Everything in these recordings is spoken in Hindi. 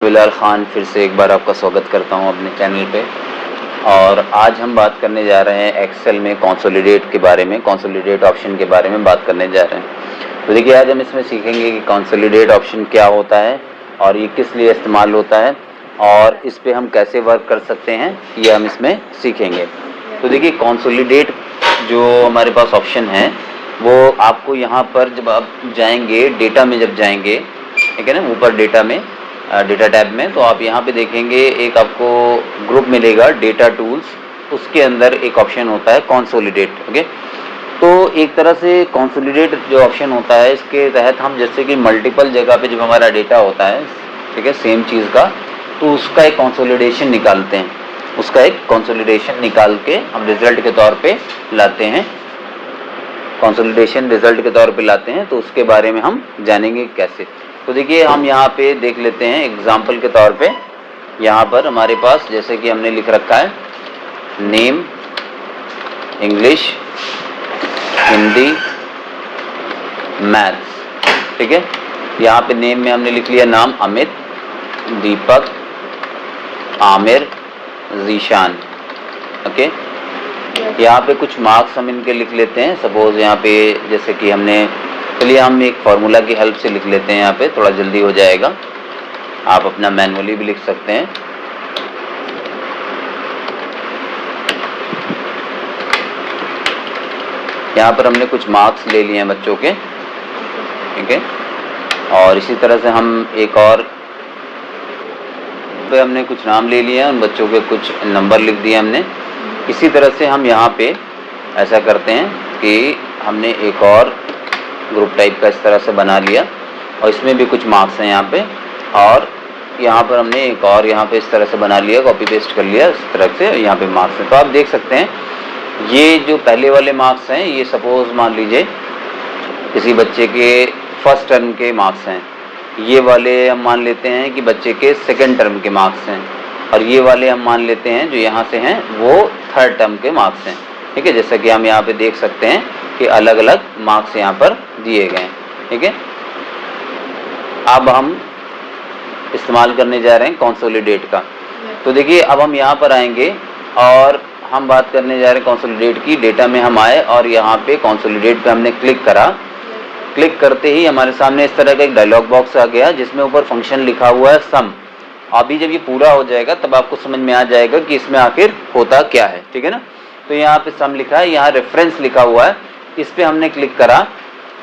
बिलाल ख़ान फिर से एक बार आपका स्वागत करता हूं अपने चैनल पे। और आज हम बात करने जा रहे हैं एक्सेल में कंसोलिडेट के बारे में, कंसोलिडेट ऑप्शन के बारे में बात करने जा रहे हैं। तो देखिए, आज हम इसमें सीखेंगे कि कंसोलिडेट ऑप्शन क्या होता है और ये किस लिए इस्तेमाल होता है और इस पर हम कैसे वर्क कर सकते हैं, ये हम इसमें सीखेंगे। तो देखिए, कंसोलिडेट जो हमारे पास ऑप्शन है वो आपको यहाँ पर जब आप जाएंगे, डेटा में जब जाएंगे, ठीक है ना, ऊपर डेटा में, डेटा टैब में, तो आप यहाँ पे देखेंगे एक आपको ग्रुप मिलेगा डेटा टूल्स, उसके अंदर एक ऑप्शन होता है कंसोलिडेट। ओके, तो एक तरह से कंसोलिडेट जो ऑप्शन होता है, इसके तहत हम जैसे कि मल्टीपल जगह पे जब हमारा डेटा होता है, ठीक है, सेम चीज़ का, तो उसका एक कंसोलिडेशन निकालते हैं, उसका एक कंसोलिडेशन निकाल के हम रिजल्ट के तौर पे लाते हैं, कंसोलिडेशन रिजल्ट के तौर पे लाते हैं। तो उसके बारे में हम जानेंगे कैसे। तो देखिए, हम यहाँ पे देख लेते हैं एग्जाम्पल के तौर पे। यहाँ पर हमारे पास जैसे कि हमने लिख रखा है नेम, इंग्लिश, हिंदी, मैथ्स, ठीक है। यहाँ पे नेम में हमने लिख लिया नाम अमित, दीपक, आमिर, जीशान। ओके, यहाँ पे कुछ मार्क्स हम इनके लिख लेते हैं। सपोज यहाँ पे जैसे कि हमने, चलिए हम एक फार्मूला की हेल्प से लिख लेते हैं, यहाँ पे थोड़ा जल्दी हो जाएगा। आप अपना मैनुअली भी लिख सकते हैं। यहाँ पर हमने कुछ मार्क्स ले लिए हैं बच्चों के, ठीक है। और इसी तरह से हम एक और पे हमने कुछ नाम ले लिए हैं, उन बच्चों के कुछ नंबर लिख दिए हमने। इसी तरह से हम यहाँ पे ऐसा करते हैं कि हमने एक और ग्रुप टाइप का इस तरह से बना लिया और इसमें भी कुछ मार्क्स हैं यहाँ पे, और यहाँ पर हमने एक और यहाँ पे इस तरह से बना लिया, कॉपी पेस्ट कर लिया इस तरह से, यहाँ पे मार्क्स हैं। तो आप देख सकते हैं ये जो पहले वाले मार्क्स हैं, ये सपोज मान लीजिए किसी बच्चे के फर्स्ट टर्म के मार्क्स हैं, ये वाले हम मान लेते हैं कि बच्चे के सेकेंड टर्म के मार्क्स हैं, और ये वाले हम मान लेते हैं जो यहाँ से हैं वो थर्ड टर्म के मार्क्स हैं, ठीक है। जैसा कि हम यहाँ पे देख सकते हैं कि अलग अलग मार्क्स यहाँ पर दिए गए हैं, ठीक है। अब हम इस्तेमाल करने जा रहे हैं कंसोलिडेट का। तो देखिए, अब हम यहाँ पर आएंगे और हम बात करने जा रहे हैं कंसोलिडेट की। डेटा में हम आए और यहाँ पे कंसोलिडेट पे हमने क्लिक करा। क्लिक करते ही हमारे सामने इस तरह का एक डायलॉग बॉक्स आ गया जिसमें ऊपर फंक्शन लिखा हुआ है सम। अभी जब ये पूरा हो जाएगा तब आपको समझ में आ जाएगा कि इसमें आखिर होता क्या है, ठीक है ना। तो यहाँ पे सम लिखा है, यहाँ रेफरेंस लिखा हुआ है, इस पे हमने क्लिक करा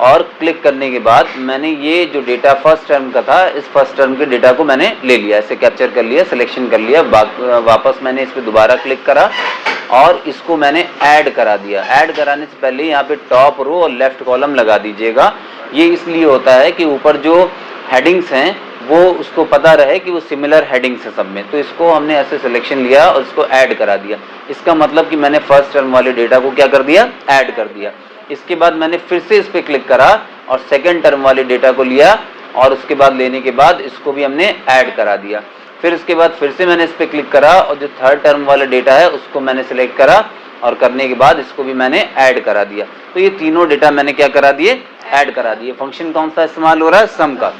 और क्लिक करने के बाद मैंने ये जो डेटा फर्स्ट टर्म का था, इस फर्स्ट टर्म के डेटा को मैंने ले लिया, इसे कैप्चर कर लिया, सिलेक्शन कर लिया। वापस मैंने इस पर दोबारा क्लिक करा और इसको मैंने ऐड करा दिया। ऐड कराने से पहले यहाँ पे टॉप रो और लेफ्ट कॉलम लगा दीजिएगा। ये इसलिए होता है कि ऊपर जो हेडिंग्स हैं वो उसको पता रहे कि वो सिमिलर हेडिंग्स है सब में। तो इसको हमने ऐसे सिलेक्शन लिया और इसको ऐड करा दिया। इसका मतलब कि मैंने फर्स्ट टर्म वाले डेटा को क्या कर दिया, ऐड कर दिया। इसके बाद मैंने फिर से इस पर क्लिक करा और सेकेंड टर्म वाले डेटा को लिया और उसके बाद लेने के बाद इसको भी हमने ऐड करा दिया। फिर इसके बाद फिर से मैंने इस पर क्लिक करा और जो थर्ड टर्म वाला डेटा है उसको मैंने सिलेक्ट करा और करने के बाद इसको भी मैंने ऐड करा दिया। तो ये तीनों डेटा मैंने क्या करा दिए, ऐड करा दिए। फंक्शन कौन सा इस्तेमाल हो रहा है, सम का।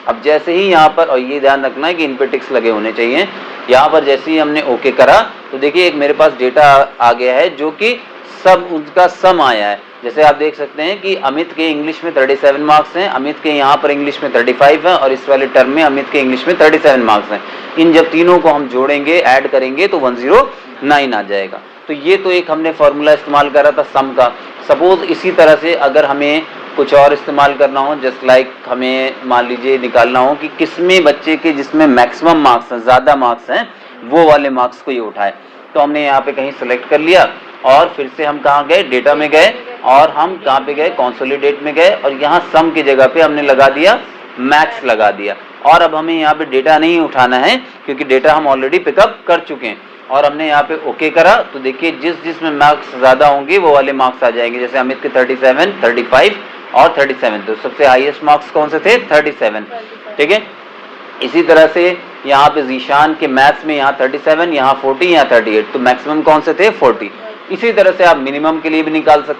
अब जैसे ही यहाँ पर, और ये ध्यान रखना है कि इन पे टिक्स लगे होने चाहिए, यहाँ पर जैसे ही हमने ओके करा तो देखिए एक मेरे पास डेटा आ गया है जो कि सब उसका सम आया है। जैसे आप देख सकते हैं कि अमित के इंग्लिश में 37 मार्क्स हैं, अमित के यहाँ पर इंग्लिश में 35 हैं और इस वाले टर्म में अमित के इंग्लिश में 37 मार्क्स हैं। इन जब तीनों को हम जोड़ेंगे, ऐड करेंगे तो 109 आ जाएगा। तो ये तो एक हमने फॉर्मूला इस्तेमाल करा था सम का। सपोज इसी तरह से अगर हमें कुछ और इस्तेमाल करना हो, जस्ट लाइक हमें मान लीजिए निकालना हो कि किसमें बच्चे के जिसमें मैक्सिमम मार्क्स हैं, ज़्यादा मार्क्स हैं, वो वाले मार्क्स को ये उठाए, तो हमने यहाँ पे कहीं सेलेक्ट कर लिया और फिर से हम कहाँ गए, डेटा में गए और हम कहाँ पे गए, कंसोलिडेट में गए और यहाँ सम की जगह पे हमने लगा दिया मैक्स लगा दिया। और अब हमें यहाँ पे डेटा नहीं उठाना है क्योंकि डेटा हम ऑलरेडी पिकअप कर चुके हैं और हमने यहाँ पे ओके करा। तो देखिए जिसमें मार्क्स ज़्यादा होंगे वो वाले मार्क्स आ जाएंगे। जैसे अमित के 37, 35 और 37, तो सबसे हाईएस्ट मार्क्स कौन से थे, 37, ठीक है। इसी तरह से यहाँ पे जीशान के मैथ्स में यहाँ 37, यहाँ 40, यहाँ 38, तो मैक्सिमम कौन से थे, 40। इसी तरह से आप मिनिमम के लिए भी निकाल सकते हैं।